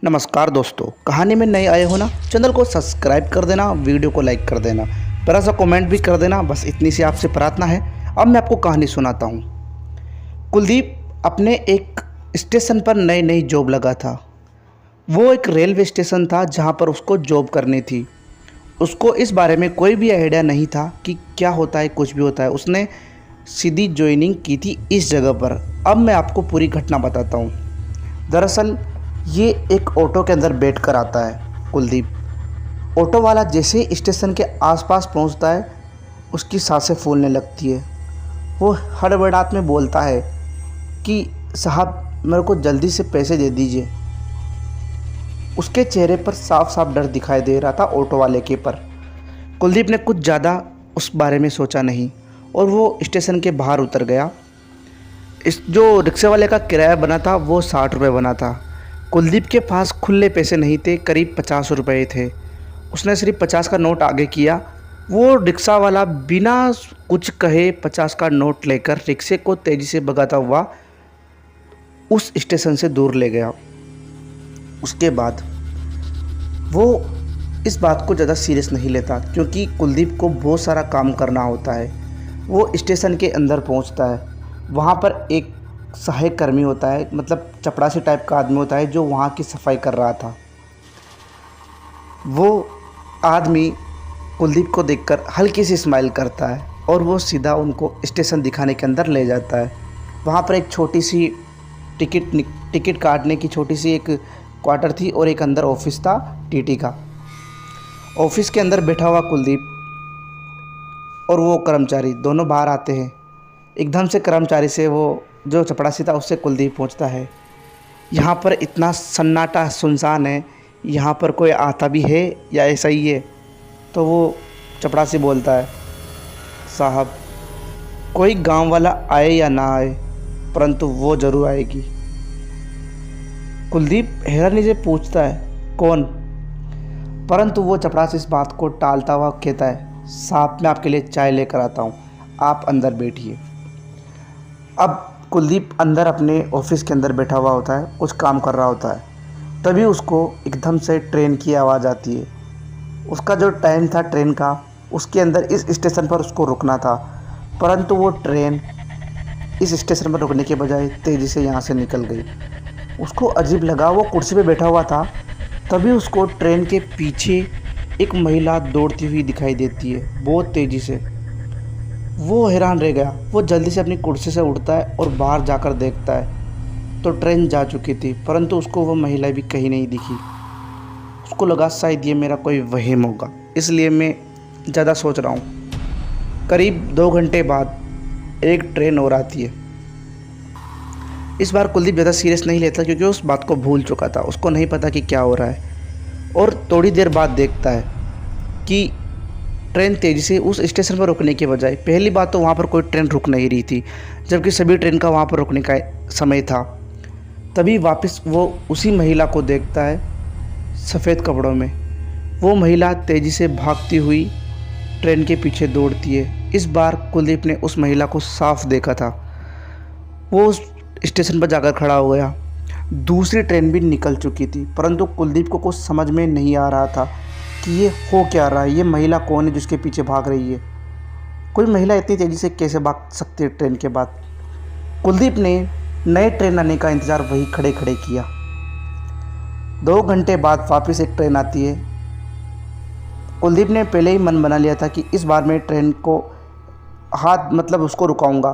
नमस्कार दोस्तों, कहानी में नए आए हो ना, चैनल को सब्सक्राइब कर देना, वीडियो को लाइक कर देना, प्यारा सा कमेंट भी कर देना। बस इतनी सी आपसे प्रार्थना है। अब मैं आपको कहानी सुनाता हूँ। कुलदीप अपने एक स्टेशन पर नई नई जॉब लगा था। वो एक रेलवे स्टेशन था जहाँ पर उसको जॉब करनी थी। उसको इस बारे में कोई भी आइडिया नहीं था कि क्या होता है, कुछ भी होता है। उसने सीधी ज्वाइनिंग की थी इस जगह पर। अब मैं आपको पूरी घटना बताता हूँ। दरअसल ये एक ऑटो के अंदर बैठ कर आता है कुलदीप। ऑटो वाला जैसे ही स्टेशन के आसपास पहुंचता है, उसकी सांसें फूलने लगती है। वो हड़बड़ाहट में बोलता है कि साहब, मेरे को जल्दी से पैसे दे दीजिए। उसके चेहरे पर साफ साफ डर दिखाई दे रहा था ऑटो वाले के पर। कुलदीप ने कुछ ज़्यादा उस बारे में सोचा नहीं और वो स्टेशन के बाहर उतर गया। इस जो रिक्शे वाले का किराया बना था वो 60 रुपये बना था। कुलदीप के पास खुले पैसे नहीं थे, करीब 50 रुपये थे। उसने सिर्फ 50 का नोट आगे किया। वो रिक्शा वाला बिना कुछ कहे 50 का नोट लेकर रिक्शे को तेज़ी से भगाता हुआ उस स्टेशन से दूर ले गया। उसके बाद वो इस बात को ज़्यादा सीरियस नहीं लेता, क्योंकि कुलदीप को बहुत सारा काम करना होता है। वो स्टेशन के अंदर पहुंचता है। वहाँ पर एक सहायक कर्मी होता है, मतलब चपरासी टाइप का आदमी होता है, जो वहाँ की सफाई कर रहा था। वो आदमी कुलदीप को देखकर हल्की सी स्माइल करता है और वो सीधा उनको स्टेशन दिखाने के अंदर ले जाता है। वहाँ पर एक छोटी सी टिकट काटने की छोटी सी एक क्वार्टर थी और एक अंदर ऑफिस था टीटी का। ऑफिस के अंदर बैठा हुआ कुलदीप और वो कर्मचारी दोनों बाहर आते हैं। एकदम से कर्मचारी से वो जो चपरासी था उससे कुलदीप पूछता है, यहाँ पर इतना सन्नाटा सुनसान है, यहाँ पर कोई आता भी है या ऐसा ही है? तो वो चपरासी बोलता है, साहब, कोई गांव वाला आए या ना आए, परंतु वो ज़रूर आएगी। कुलदीप हैरानी से पूछता है, कौन? परंतु वो चपरासी इस बात को टालता हुआ कहता है, साहब, मैं आपके लिए चाय लेकर आता हूँ, आप अंदर बैठिए। अब कुलदीप अंदर अपने ऑफिस के अंदर बैठा हुआ होता है, कुछ काम कर रहा होता है। तभी उसको एकदम से ट्रेन की आवाज़ आती है। उसका जो टाइम था ट्रेन का, उसके अंदर इस स्टेशन पर उसको रुकना था, परंतु वो ट्रेन इस स्टेशन पर रुकने के बजाय तेज़ी से यहाँ से निकल गई। उसको अजीब लगा। वो कुर्सी पे बैठा हुआ था, तभी उसको ट्रेन के पीछे एक महिला दौड़ती हुई दिखाई देती है, बहुत तेज़ी से। वो हैरान रह गया। वो जल्दी से अपनी कुर्सी से उठता है और बाहर जाकर देखता है तो ट्रेन जा चुकी थी, परंतु उसको वो महिला भी कहीं नहीं दिखी। उसको लगा शायद ये मेरा कोई वहम होगा, इसलिए मैं ज़्यादा सोच रहा हूँ। करीब 2 घंटे बाद एक ट्रेन और आती है। इस बार कुलदीप ज़्यादा सीरियस नहीं लेता, क्योंकि उस बात को भूल चुका था। उसको नहीं पता कि क्या हो रहा है। और थोड़ी देर बाद देखता है कि ट्रेन तेज़ी से उस स्टेशन पर रुकने के बजाय, पहली बात तो वहाँ पर कोई ट्रेन रुक नहीं रही थी, जबकि सभी ट्रेन का वहाँ पर रुकने का समय था। तभी वापस वो उसी महिला को देखता है सफ़ेद कपड़ों में। वो महिला तेज़ी से भागती हुई ट्रेन के पीछे दौड़ती है। इस बार कुलदीप ने उस महिला को साफ देखा था। वो उस स्टेशन पर जाकर खड़ा हो गया। दूसरी ट्रेन भी निकल चुकी थी, परंतु कुलदीप को कुछ समझ में नहीं आ रहा था कि ये हो क्या रहा है। ये महिला कौन है जिसके पीछे भाग रही है? कोई महिला इतनी तेज़ी से कैसे भाग सकती है ट्रेन के बाद? कुलदीप ने नए ट्रेन आने का इंतज़ार वही खड़े खड़े किया। 2 घंटे बाद वापस एक ट्रेन आती है। कुलदीप ने पहले ही मन बना लिया था कि इस बार मैं ट्रेन को उसको रुकाऊंगा।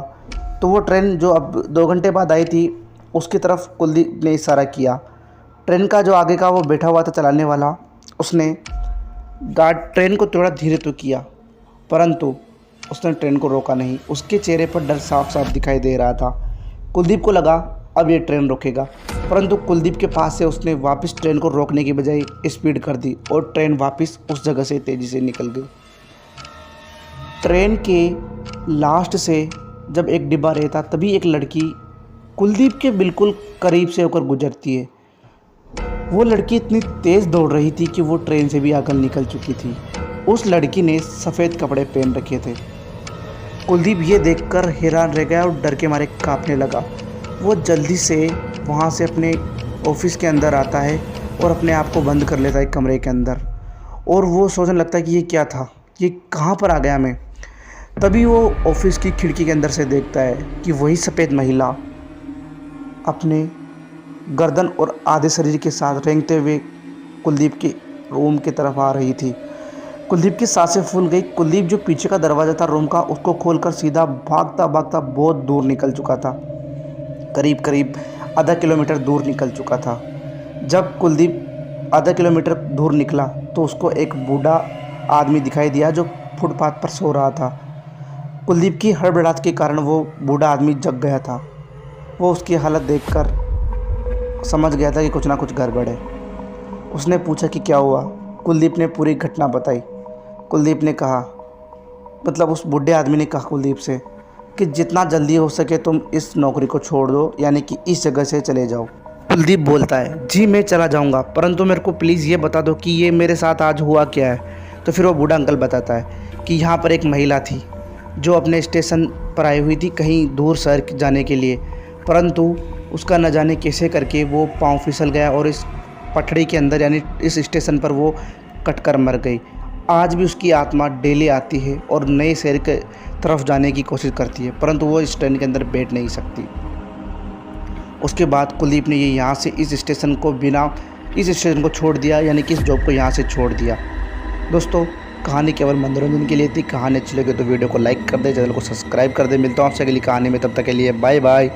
तो वो ट्रेन जो अब 2 घंटे बाद आई थी, उसकी तरफ कुलदीप ने इशारा किया। ट्रेन का जो आगे का वो बैठा हुआ था चलाने वाला, उसने ट्रेन को थोड़ा धीरे तो किया, परंतु उसने ट्रेन को रोका नहीं। उसके चेहरे पर डर साफ साफ दिखाई दे रहा था। कुलदीप को लगा अब ये ट्रेन रोकेगा, परंतु कुलदीप के पास से उसने वापस ट्रेन को रोकने की बजाय स्पीड कर दी और ट्रेन वापस उस जगह से तेज़ी से निकल गई। ट्रेन के लास्ट से जब एक डिब्बा रहता, तभी एक लड़की कुलदीप के बिल्कुल करीब से होकर गुजरती है। वो लड़की इतनी तेज़ दौड़ रही थी कि वो ट्रेन से भी आगे निकल चुकी थी। उस लड़की ने सफ़ेद कपड़े पहन रखे थे। कुलदीप ये देखकर हैरान रह गया और डर के मारे कांपने लगा। वो जल्दी से वहाँ से अपने ऑफिस के अंदर आता है और अपने आप को बंद कर लेता है एक कमरे के अंदर। और वो सोचने लगता है कि ये क्या था, ये कहाँ पर आ गया मैं। तभी वो ऑफिस की खिड़की के अंदर से देखता है कि वही सफ़ेद महिला अपने गर्दन और आधे शरीर के साथ रेंगते हुए कुलदीप के रूम की तरफ आ रही थी। कुलदीप की सांसें फूल गई। कुलदीप जो पीछे का दरवाज़ा था रूम का, उसको खोलकर सीधा भागता भागता बहुत दूर निकल चुका था। करीब करीब आधा किलोमीटर दूर निकल चुका था। जब कुलदीप आधा किलोमीटर दूर निकला तो उसको एक बूढ़ा आदमी दिखाई दिया जो फुटपाथ पर सो रहा था। कुलदीप की हड़बड़ाहट के कारण वो बूढ़ा आदमी जग गया था। वो उसकी हालत देखकर समझ गया था कि कुछ ना कुछ गड़बड़ है। उसने पूछा कि क्या हुआ। कुलदीप ने पूरी घटना बताई। कुलदीप ने कहा, मतलब उस बूढ़े आदमी ने कहा कुलदीप से कि जितना जल्दी हो सके तुम इस नौकरी को छोड़ दो, यानी कि इस जगह से चले जाओ। कुलदीप बोलता है, जी मैं चला जाऊंगा, परंतु मेरे को प्लीज़ ये बता दो कि ये मेरे साथ आज हुआ क्या है। तो फिर वो बूढ़ा अंकल बताता है कि यहाँ पर एक महिला थी जो अपने स्टेशन पर आई हुई थी कहीं दूर शहर जाने के लिए, परंतु उसका न जाने कैसे करके वो पाँव फिसल गया और इस पटड़ी के अंदर यानी इस स्टेशन पर वो कटकर मर गई। आज भी उसकी आत्मा डेली आती है और नए शहर के तरफ जाने की कोशिश करती है, परंतु वो इस ट्रेन के अंदर बैठ नहीं सकती। उसके बाद कुलदीप ने ये यहाँ से इस स्टेशन को छोड़ दिया, यानी कि इस जॉब को यहाँ से छोड़ दिया। दोस्तों, कहानी केवल मनोरंजन के लिए थी। कहानी अच्छी लगे तो वीडियो को लाइक कर दे, चैनल को सब्सक्राइब कर दे। मिलता हूँ आपसे अगली कहानी में, तब तक के लिए बाय बाय।